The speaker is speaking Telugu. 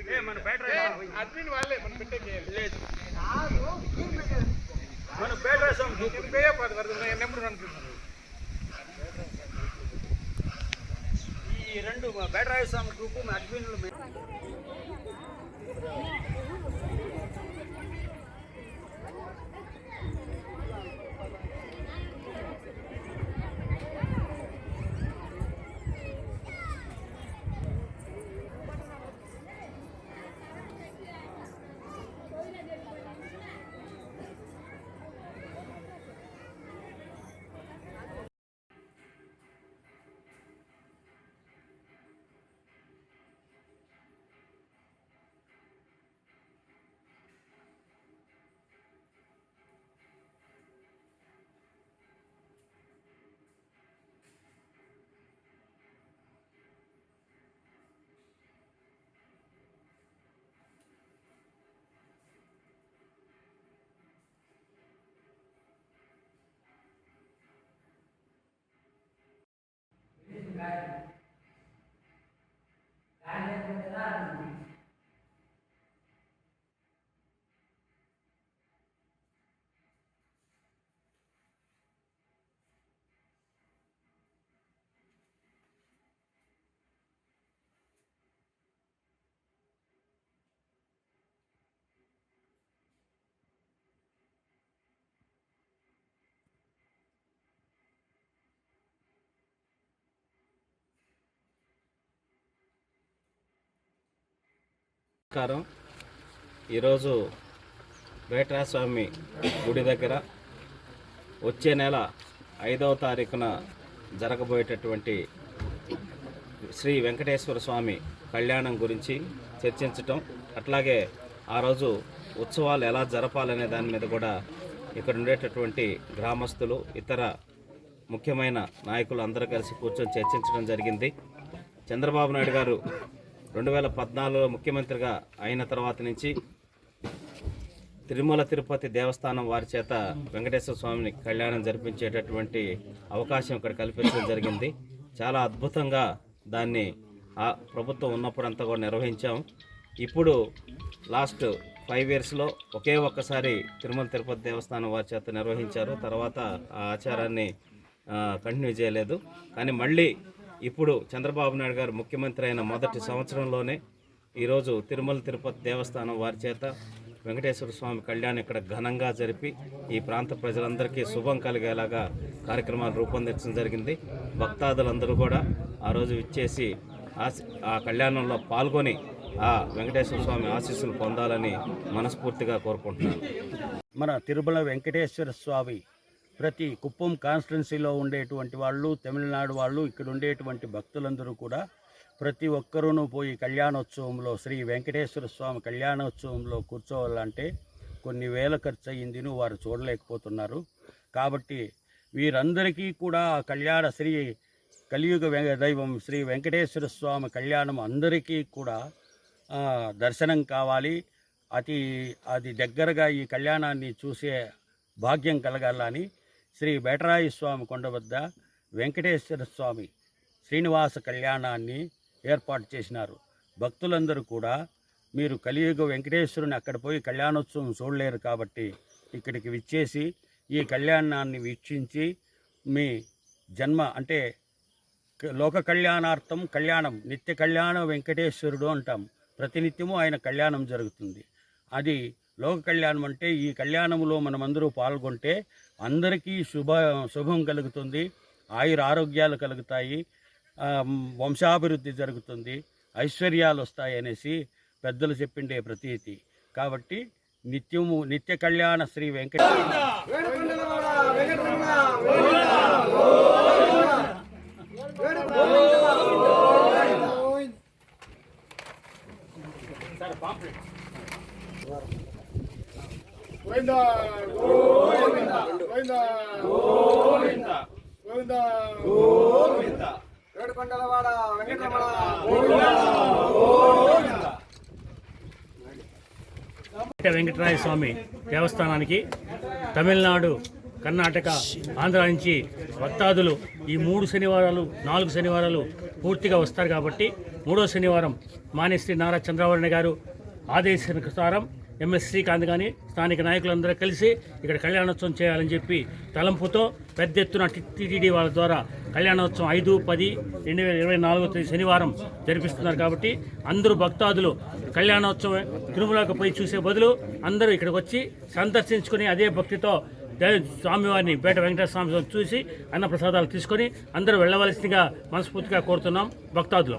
అడ్మిన్ వాళ్ళే మనం పెట్టే లేదు మన పేట రాసాం నెంబర్ అనుకుంటున్నాను. ఈ రెండు పేట రాసాం గ్రూపు అడ్మిన్లు నమస్కారం. ఈరోజు వేటరాస్వామి గుడి దగ్గర వచ్చే నెల 5వ తారీఖున జరగబోయేటటువంటి శ్రీ వెంకటేశ్వర స్వామి కళ్యాణం గురించి చర్చించటం, అట్లాగే ఆ రోజు ఉత్సవాలు ఎలా జరపాలనే దాని మీద కూడా ఇక్కడ ఉండేటటువంటి గ్రామస్తులు ఇతర ముఖ్యమైన నాయకులు అందరూ కలిసి కూర్చొని చర్చించడం జరిగింది. చంద్రబాబు నాయుడు గారు 2014లో ముఖ్యమంత్రిగా అయిన తర్వాత నుంచి తిరుమల తిరుపతి దేవస్థానం వారి చేత వెంకటేశ్వర స్వామిని కళ్యాణం జరిపించేటటువంటి అవకాశం ఇక్కడ కల్పించడం జరిగింది. చాలా అద్భుతంగా దాన్ని ఆ ప్రభుత్వం ఉన్నప్పుడంతా కూడా నిర్వహించాం. ఇప్పుడు లాస్ట్ 5 ఇయర్స్లో ఒక్కసారి తిరుమల తిరుపతి దేవస్థానం వారి చేత నిర్వహించారు. తర్వాత ఆ ఆచారాన్ని కంటిన్యూ చేయలేదు. కానీ మళ్ళీ ఇప్పుడు చంద్రబాబు నాయుడు గారు ముఖ్యమంత్రి అయిన మొదటి సంవత్సరంలోనే ఈరోజు తిరుమల తిరుపతి దేవస్థానం వారి చేత వెంకటేశ్వర స్వామి కళ్యాణం ఇక్కడ ఘనంగా జరిపి ఈ ప్రాంత ప్రజలందరికీ శుభం కలిగేలాగా కార్యక్రమాలు రూపొందించడం జరిగింది. భక్తాదులందరూ కూడా ఆ రోజు ఇచ్చేసి ఆ కళ్యాణంలో పాల్గొని ఆ వెంకటేశ్వర స్వామి ఆశీస్సులు పొందాలని మనస్ఫూర్తిగా కోరుకుంటున్నాను. మన తిరుమల వెంకటేశ్వర స్వామి ప్రతి కుప్పం కాన్స్టిట్యున్సీలో ఉండేటువంటి వాళ్ళు, తమిళనాడు వాళ్ళు, ఇక్కడ ఉండేటువంటి భక్తులందరూ కూడా ప్రతి ఒక్కరూనూ పోయి కళ్యాణోత్సవంలో శ్రీ వెంకటేశ్వర స్వామి కళ్యాణోత్సవంలో కూర్చోవాలంటే కొన్ని వేల ఖర్చు అయ్యిందిను వారు చూడలేకపోతున్నారు. కాబట్టి వీరందరికీ కూడా కళ్యాణ శ్రీ కలియుగ దైవం శ్రీ వెంకటేశ్వర స్వామి కళ్యాణం అందరికీ కూడా దర్శనం కావాలి. అది దగ్గరగా ఈ కళ్యాణాన్ని చూసే భాగ్యం కలగాలని శ్రీ బేటరాయి స్వామి కొండ వద్ద వెంకటేశ్వర స్వామి శ్రీనివాస కళ్యాణాన్ని ఏర్పాటు చేసినారు. భక్తులందరూ కూడా మీరు కలియుగ వెంకటేశ్వరుని అక్కడ పోయి కళ్యాణోత్సవం చూడలేరు కాబట్టి ఇక్కడికి విచ్చేసి ఈ కళ్యాణాన్ని వీక్షించి మీ జన్మ అంటే లోక కళ్యాణార్థం కళ్యాణం నిత్య కళ్యాణ వెంకటేశ్వరుడు అంటాం. ప్రతినిత్యము ఆయన కళ్యాణం జరుగుతుంది. అది లోక కళ్యాణం అంటే ఈ కళ్యాణంలో మనమందరూ పాల్గొంటే అందరికీ శుభం కలుగుతుంది, ఆయుర ఆరోగ్యాలు కలుగుతాయి, వంశాభివృద్ధి జరుగుతుంది, ఐశ్వర్యాలు వస్తాయి అనేసి పెద్దలు చెప్పిండే ప్రతీతి. కాబట్టి నిత్య కళ్యాణ శ్రీ వెంకటరాయ స్వామి దేవస్థానానికి తమిళనాడు, కర్ణాటక, ఆంధ్ర నుంచి భక్తాదులు ఈ 3 శనివారాలు 4 శనివారాలు పూర్తిగా వస్తారు కాబట్టి 3వ శనివారం మాన్యశ్రీ నారా చంద్రబాబు గారు ఆదేశానుసారం ఎమ్మెల్సీ శ్రీకాంత్ కానీ స్థానిక నాయకులందరూ కలిసి ఇక్కడ కళ్యాణోత్సవం చేయాలని చెప్పి తలంపుతో పెద్ద ఎత్తున టీటీడీ వాళ్ళ ద్వారా కళ్యాణోత్సవం 5/10/2024 శనివారం జరిపిస్తున్నారు కాబట్టి అందరూ భక్తాదులు కళ్యాణోత్సవం తిరుమలకు పోయి చూసే బదులు అందరూ ఇక్కడికి వచ్చి సందర్శించుకొని అదే భక్తితో స్వామివారిని పేట వెంకటేశ్వర స్వామి చూసి అన్నప్రసాదాలు తీసుకొని అందరూ వెళ్ళవలసిందిగా మనస్ఫూర్తిగా కోరుతున్నాం భక్తాదులు.